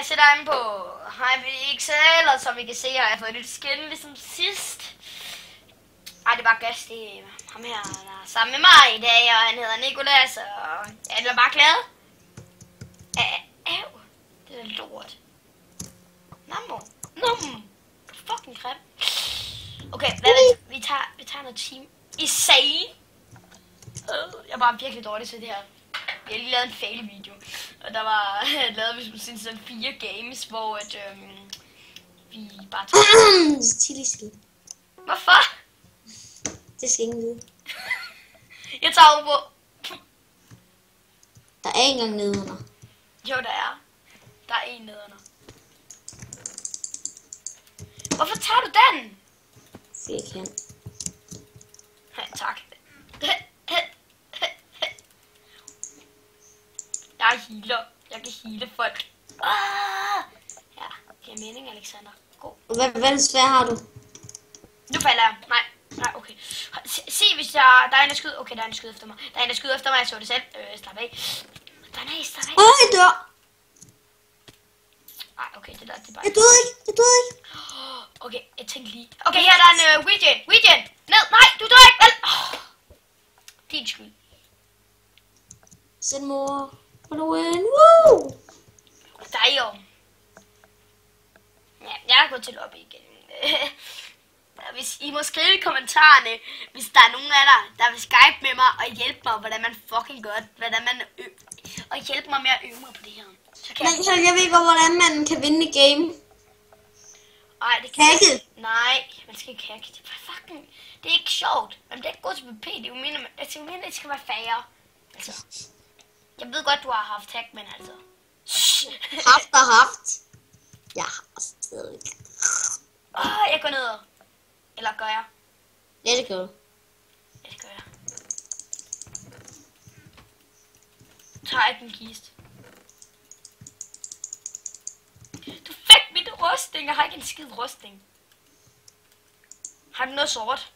jeg sætter ind på HyperXL, og som I kan se, har jeg fået lidt skin ligesom sidst. Ej, det er bare gas, det er ham her, der er sammen med mig i dag, og han hedder Nicolas, og jeg er bare glad. Æv, det er lort. Nammo, fucking grim. Okay, vi tager noget team. Insane. Jeg var virkelig dårlig til det her. Jeg har lige lavet en fail-video, og der var lavet sådan 4 games, hvor at, vi bare tager... Hvorfor? Det skal ingen vide. Jeg tager over på... Der er ikke engang nedenunder. Jo, der er. Der er en nedenunder. Hvorfor tager du den? Fordi jeg kan. Ja, tak. Jeg healer. Jeg kan heale folk. Ja, det er mening, Alexander. God. Hvad svær har du? Nu falder jeg. Nej, okay. Se, hvis der er en, der skyder. Okay, der er en, der skyder efter mig. Der er en, der skyder efter mig. Jeg så det selv. Slap af. Slap af. Jeg dør. Ej, okay, det er bare... Jeg døde ikke. Okay, jeg tænkte lige... Okay, her der er en Regen. Ned, nej, du dør ikke, vel? Din skyld. Send mor. Woo! Damn. Ja, jeg er gået til lobby igen. Hvis I må skrive i kommentarerne, hvis der er nogen af der vil Skype med mig og hjælpe mig, hvordan man fucking gør det, og hjælpe mig med at øve mig på det her. Så kan jeg ved ikke, hvordan man kan vinde et game. Ej, det kan jeg. Nej, man skal ikke hacke. Det er ikke sjovt. Man bliver ikke god til PvP. Det er jo mindre, det skal være færre. Altså, jeg ved godt, du har haft hack, men altså... Haft. Jeg har stadig. Jeg går ned. Eller gør jeg? Ja, det gør du. Ja, det gør jeg. Tager ikke en kiste. Du fik mit rustning. Jeg har ikke en skid rustning. Har du noget sort?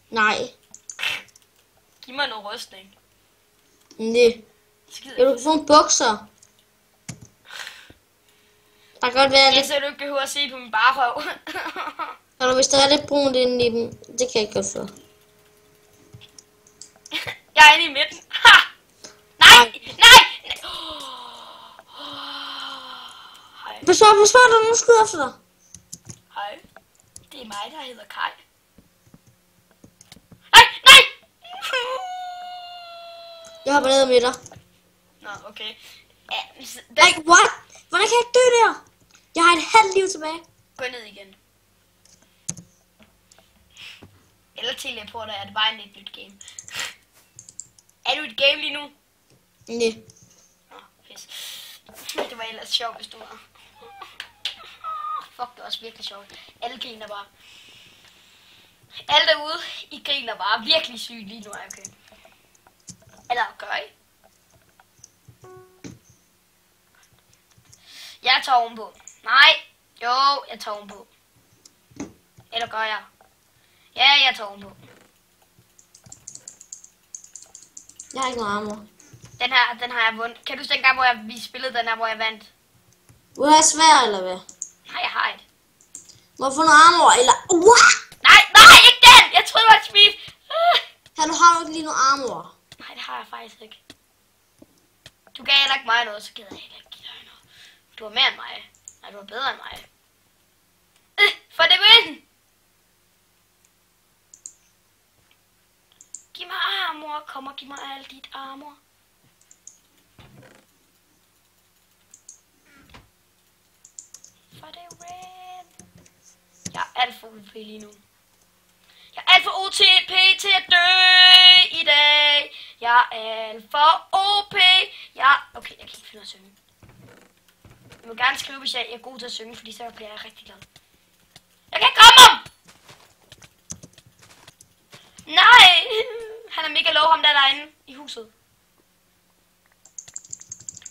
Nej. Giv mig noget rustning. Nej. Jeg vil få en bukser. Der kan godt være lidt... så du ikke behøver at se på min barrøv. Eller hvis der er lidt brunt inde i dem, det kan jeg ikke godt få. Jeg er inde i midten. Ha! Nej! Hej. Forsvar, der er nogen skyder efter dig. Hej. Det er mig, der hedder Kai. Nej! Jeg har været med dig. Nå, okay. Nej, what? Hvordan kan jeg dø der? Jeg har et halvt liv tilbage. Gå ned igen. Eller teleporter er det bare en lidt nyt game. Er du et game lige nu? Nej. Nå, pis. Det var ellers sjovt, hvis du var. Fuck, det var også virkelig sjovt. Alle griner bare. Alle derude, I griner bare virkelig sygt lige nu, okay. Eller gør I? Jeg tager ovenpå. Nej. Jo, jeg tager ovenpå. Eller gør jeg? Ja, jeg tager ovenpå. Jeg har ikke noget armor. Den har jeg vundet. Kan du huske dengang, hvor vi spillede den her, hvor jeg vandt? Vil du have svær, eller hvad? Nej, jeg har et. Må jeg få noget armor, eller... Nej, ikke den! Jeg troede, det var et smil. Her, du har jo ikke lige noget armor. Nej, det har jeg faktisk ikke. Du gav heller ikke mig noget, så gider jeg heller ikke give dig noget. Du var mere end mig. Nej, du var bedre end mig. For det win! Giv mig armor. Kom og giv mig alt dit armor. For det win! Jeg er alt for OP lige nu. Jeg er alt for OTP til at dø i dag. Jeg er alt for OP. Okay, jeg kan ikke finde at synge. Jeg vil gerne skrive, hvis jeg er god til at synge, fordi så bliver jeg rigtig glad. Jeg kan ikke ramme ham! Nej! Han er mega low, ham der derinde i huset.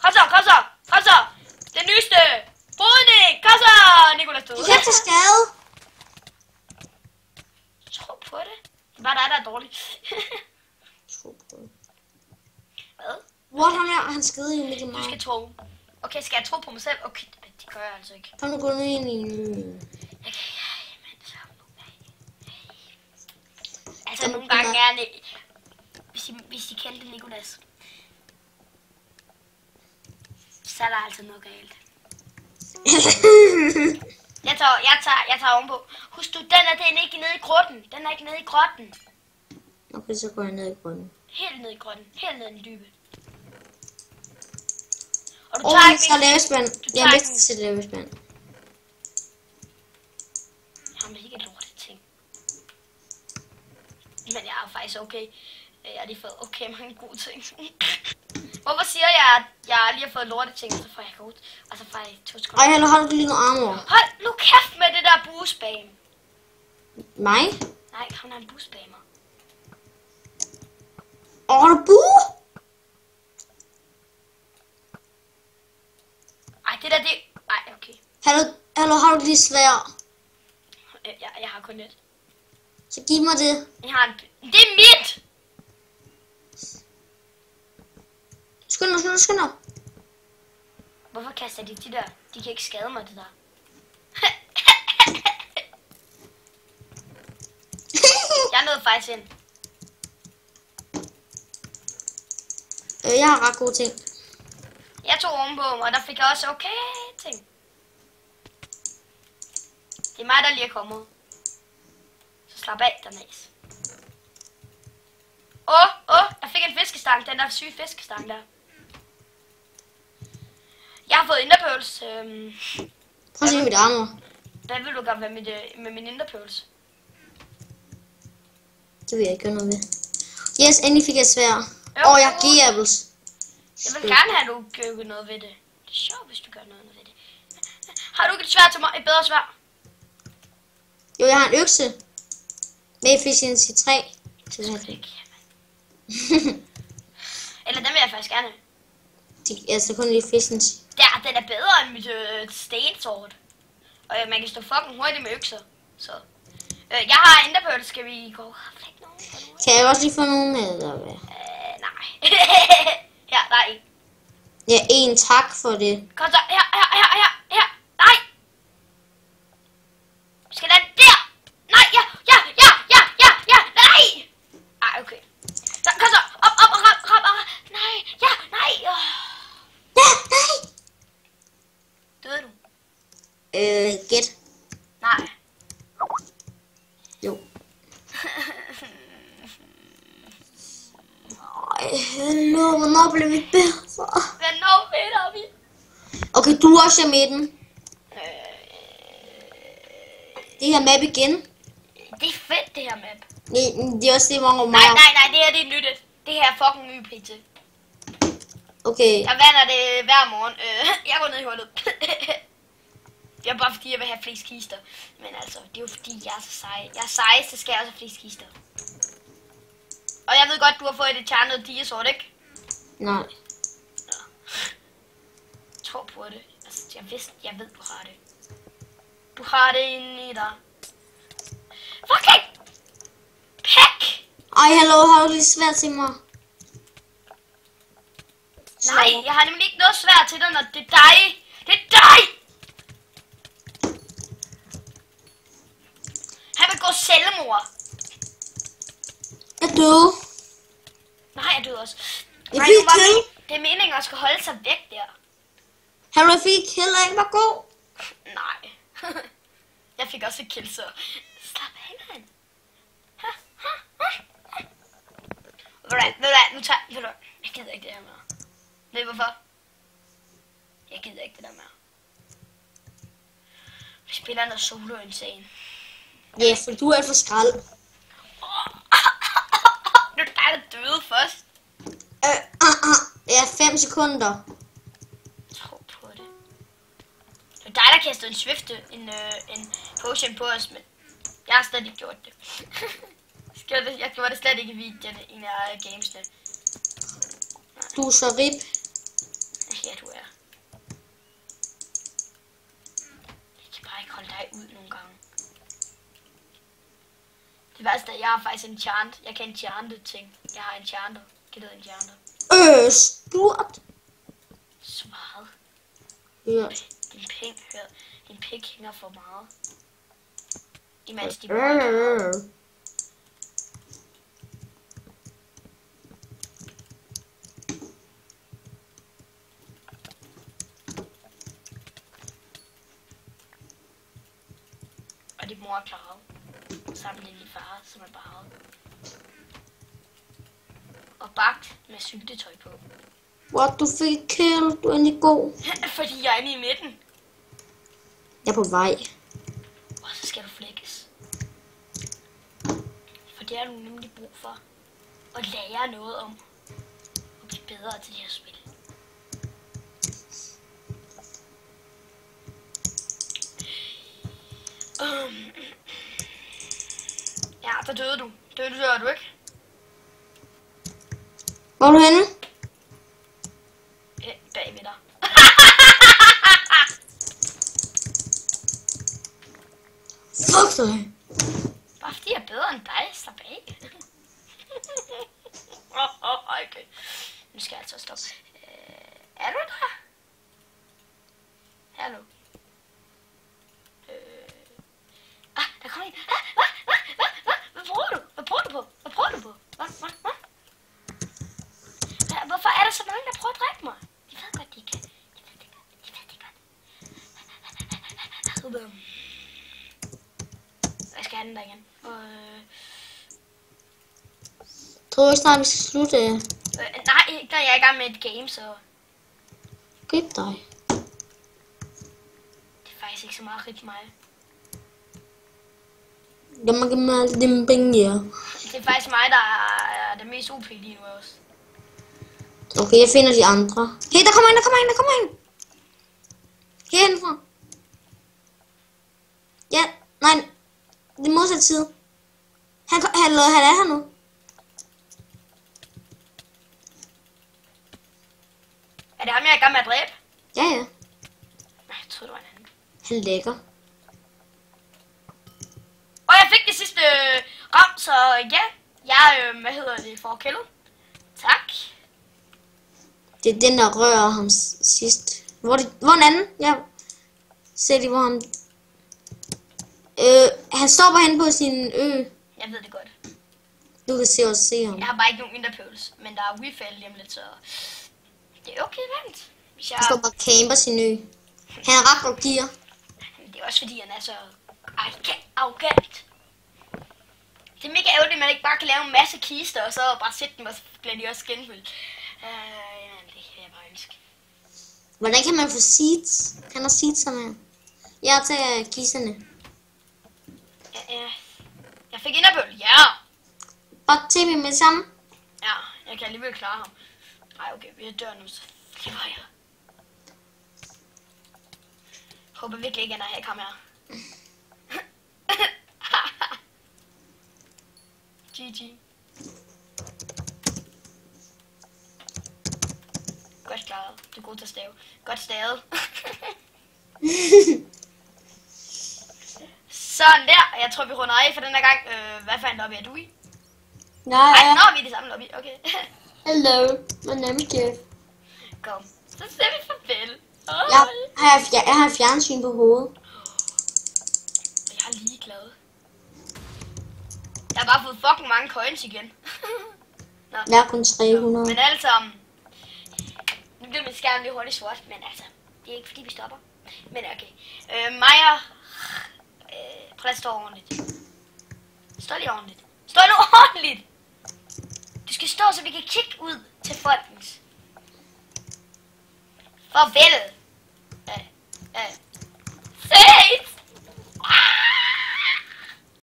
Kom så! Det nyeste! Brydning! Kom så! Nicolas døde. Jeg kan tage skade. Tro på det. Det er bare dig, der er dårlig. Tro på det. Hvad? What, han skede i midt i mig. Du skal tro. Okay, skal jeg tro på mig selv? Okay, det gør jeg altså ikke. Kom nu, gå ned ind i... Altså, nogle gange er det... Hvis I kendte Nicolas, så er der altså noget galt. Jeg tager ovenpå. Husk du, den er ikke nede i grotten. Den er ikke nede i grotten. Okay, så går jeg ned i grotten. Helt ned i grotten. Helt ned i den dybe. Og du Åh, tager jeg ikke... tager lavespand. Jeg mister til lavespand. Jamen, ikke lortet ting. Men jeg er faktisk okay. Jeg har lige fået okay mange gode ting. Hvorfor siger jeg, at jeg lige har fået lortet ting, så får jeg godt, og så får jeg 2 sekunder. Ej, hallo, har du lige noget armor? Hold nu kæft med det der boostbam. Mig? Nej, han er en boostbammer. Åh, du bue? Ej, det der, det... Ej, okay. Hallo, har du lige svær? Jeg har kun et. Så giv mig det. Jeg har en... Det er mit! Skynd dig. Hvorfor kaster de der? De kan ikke skade mig, det der. Jeg nåede faktisk ind. Jeg har ret gode ting. Jeg tog ovenpå mig, og der fik jeg også okay ting. Det er mig, der lige er kommet. Så slap af, Damas. Jeg fik en fiskestang. Den der syge fiskestang der. Jeg har fået inderpøls. Prøv at se mit armor. Hvad vil du gøre med min inderpøls? Det vil jeg ikke gøre noget ved. Yes, endelig fik jeg svær. Jeg har G-apples. Jeg vil gerne have, at du gør noget ved det. Det er sjovt, hvis du gør noget ved det. Har du ikke et sværd til mig? Et bedre sværd? Jo, jeg har en økse. Med efficiency 3. Det er ikke. Eller den vil jeg faktisk gerne. Altså kun efficiency. Den er bedre end mit stensort. Og man kan stå fucking hurtigt med økser. Så. Jeg har enderpearl. Skal vi gå? Kan jeg også lige få nogen med? Eller hvad? Nej. Her, der er en. Ja, en tak for det. Kom så. Her. Nej. Skal den der? Nej, ja. Nej. Ej, okay. Så, kom så. Op. Nej. Ja, nej. Ja, nej. Døde du? Gæt. Nej. Jo. Hallo, hvornår blev vi bedre? Hvornår vinder vi? Okay, du er også i midten. Det her map igen. Det er fedt, det her map. Det er også det, hvor mig. Nej, det her det er nyttigt. Det her er fucking ny PT. Okay. Jeg vander det hver morgen. Jeg går ned i hullet. Det er bare fordi, jeg vil have flest kister. Men altså, det er jo fordi, jeg er så sej. Jeg er sej, så skal jeg også have flest kister. Og jeg ved godt, du har fået et charnet digesort, ikke? Nej. Nå. Jeg tror på det. Altså, jeg ved, du har det. Du har det inde i dig. Fucking! Pæk! Ej, hallo, har du lige svært til mig? Nej, jeg har nemlig ikke noget svært til dig, når det er dig. Det er dig! Han vil gå selvmord. Jeg døde. Nej, jeg døde også. Jeg fik kill. Det er meningen, at skal holde sig væk der. Hallo, jeg fik kill, og ikke var god. Nej. Jeg fik også et kill, så slap af, mand. Ved du, nu tager jeg gider ikke det her mere. Ved du hvorfor? Jeg gider ikke det der mere. Vi spiller noget solo insane. Ja, for du er alt for skrald. Nu er dig, der døde først. Ja, 5 sekunder. Tro på det. Det er dig, der kastede en potion på os, men jeg har slet ikke gjort det. Jeg gjorde det slet ikke i videoen, en af gamesene. Du er så rip. Ja, du er. Jeg kan bare ikke holde dig ud nogle gange. Det værste er, at jeg har faktisk enchant. Jeg kan enchante ting. Jeg har enchanter. Kan du enchante? Stort. Svaret. Ja. Din pik hænger for meget. Imens de bruger. Og din mor er klaret. Sammen med din far, som er bare. Og bagt med syltetøj på. What, du fik kill, du er endelig god. Fordi jeg er inde i midten. Jeg er på vej. Og så skal du flækkes. For det har du nemlig brug for. At lære noget om. Og blive bedre til det her spil. Ja, der døde du. Dør du ikke? Hvor er du henne? Bagved dig. Fuck dig. Bare fordi jeg er bedre end dig, slap af. Okay. Nu skal jeg altså stoppe. Er du der? Hallo? Der kommer en. Hvad bruger du? Hvad bruger du på? Hvad? Hvorfor er der så mange, der prøver at dræbe mig? De ved godt, de kan. De ved det godt. Jeg skal have den der igen. Tror du snart, vi skal slutte? Nej, der er jeg i gang med et game, så... Grib dig. Det er faktisk ikke så meget rigt mig. Jeg må give mig alle dine penge, ja. Det er faktisk mig, der er det mest OP lige nu også. Okay, jeg finder de andre. Hey, der kommer en. Herindefra. Ja, nej. Det er modsat side. Han er her nu. Er det ham, jeg er i gang med at dræbe? Ja. Nej, jeg troede, det var en anden. Han lækker. Og jeg fik det sidste ram, så ja. Jeg, får kældet. Tak. Det er den, der rører ham sidst. Hvor er den anden? Ja. Se lige, hvor han... han stopper hen på sin ø. Jeg ved det godt. Du kan også se ham. Jeg har bare ikke nogen interpøls, men der er Wi-Fi lige om lidt, så... Det er okay, vent. Hvis jeg... Han står bare og camper sin ø. Han er ret godt gear. Det er også fordi, han er så... arrogant. Det er mega ærgerligt, at man ikke bare kan lave en masse kister, og så bare sætte dem, og så bliver de også genfyldt. Det kan jeg bare ønske. Hvordan kan man få seeds? Kan der seedserne? Jeg tager kisterne. Jeg fik interpøl, ja! Bare til mig med det samme. Ja, jeg kan alligevel klare ham. Ej, okay, vi er dør nu, så lever jeg. Håber virkelig ikke, at jeg ikke ham her. GG. Godt klaret. Du er god til at stave. Godt stavet. Sådan der. Jeg tror, vi runder af for den her gang. Hvad for en lobby er du i? Nej, Ej, nå, vi er i det samme lobby. Okay. Hello, my name is Jeff. Kom. Så ser vi farvel. Jeg har fjernsyn på hovedet. Jeg er ligeglad. Jeg har bare fået fucking mange coins igen. Nå. Jeg har kun 300. Men alle sammen. Nu bliver min skærm lidt hurtigt sort, men altså, det er ikke fordi vi stopper. Men okay. Maja. Prøv at stå ordentligt. Stå lige ordentligt. Stå nu ordentligt! Du skal stå, så vi kan kigge ud til folkens. Farvel!